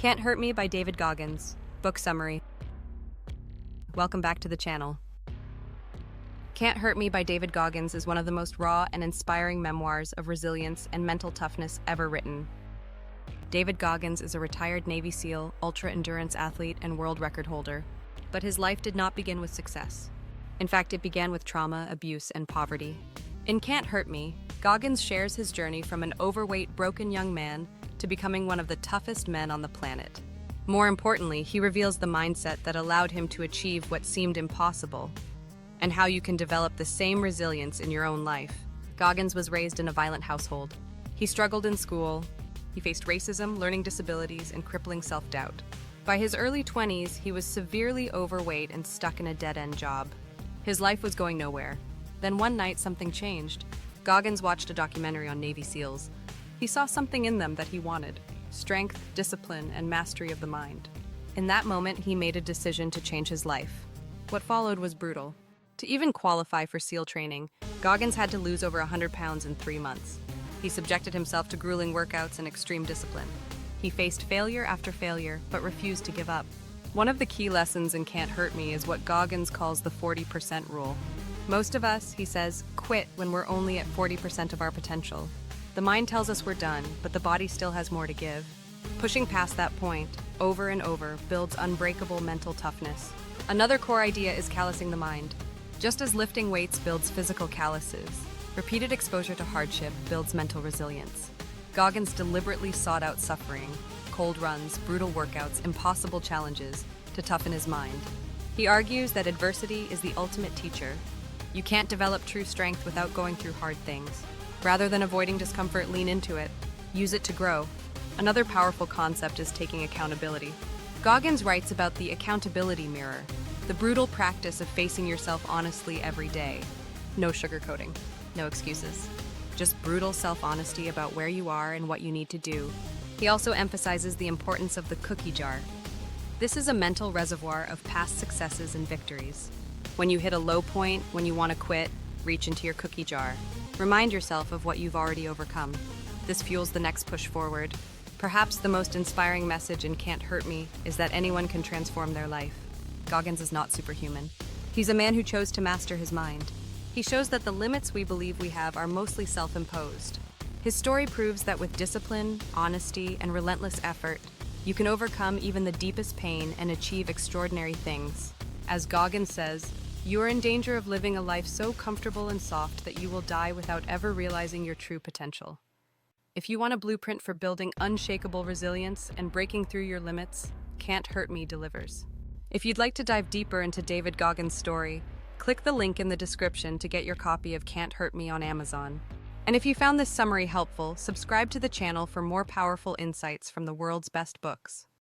Can't Hurt Me by David Goggins. Book summary. Welcome back to the channel. Can't Hurt Me by David Goggins is one of the most raw and inspiring memoirs of resilience and mental toughness ever written. David Goggins is a retired Navy SEAL, ultra-endurance athlete, and world record holder. But his life did not begin with success. In fact, it began with trauma, abuse, and poverty. In Can't Hurt Me, Goggins shares his journey from an overweight, broken young man to becoming one of the toughest men on the planet. More importantly, he reveals the mindset that allowed him to achieve what seemed impossible, and how you can develop the same resilience in your own life. Goggins was raised in a violent household. He struggled in school. He faced racism, learning disabilities, and crippling self-doubt. By his early 20s, he was severely overweight and stuck in a dead-end job. His life was going nowhere. Then one night, something changed. Goggins watched a documentary on Navy SEALs. He saw something in them that he wanted: strength, discipline, and mastery of the mind. In that moment, he made a decision to change his life. What followed was brutal. To even qualify for SEAL training, Goggins had to lose over 100 pounds in 3 months. He subjected himself to grueling workouts and extreme discipline. He faced failure after failure, but refused to give up. One of the key lessons in Can't Hurt Me is what Goggins calls the 40% rule. Most of us, he says, quit when we're only at 40% of our potential. The mind tells us we're done, but the body still has more to give. Pushing past that point, over and over, builds unbreakable mental toughness. Another core idea is callousing the mind. Just as lifting weights builds physical calluses, repeated exposure to hardship builds mental resilience. Goggins deliberately sought out suffering, cold runs, brutal workouts, impossible challenges to toughen his mind. He argues that adversity is the ultimate teacher. You can't develop true strength without going through hard things. Rather than avoiding discomfort, lean into it. Use it to grow. Another powerful concept is taking accountability. Goggins writes about the accountability mirror, the brutal practice of facing yourself honestly every day. No sugarcoating, no excuses. Just brutal self-honesty about where you are and what you need to do. He also emphasizes the importance of the cookie jar. This is a mental reservoir of past successes and victories. When you hit a low point, when you want to quit, reach into your cookie jar. Remind yourself of what you've already overcome. This fuels the next push forward. Perhaps the most inspiring message in Can't Hurt Me is that anyone can transform their life. Goggins is not superhuman. He's a man who chose to master his mind. He shows that the limits we believe we have are mostly self-imposed. His story proves that with discipline, honesty, and relentless effort, you can overcome even the deepest pain and achieve extraordinary things. As Goggins says, you are in danger of living a life so comfortable and soft that you will die without ever realizing your true potential. If you want a blueprint for building unshakable resilience and breaking through your limits, Can't Hurt Me delivers. If you'd like to dive deeper into David Goggins' story, click the link in the description to get your copy of Can't Hurt Me on Amazon. And if you found this summary helpful, subscribe to the channel for more powerful insights from the world's best books.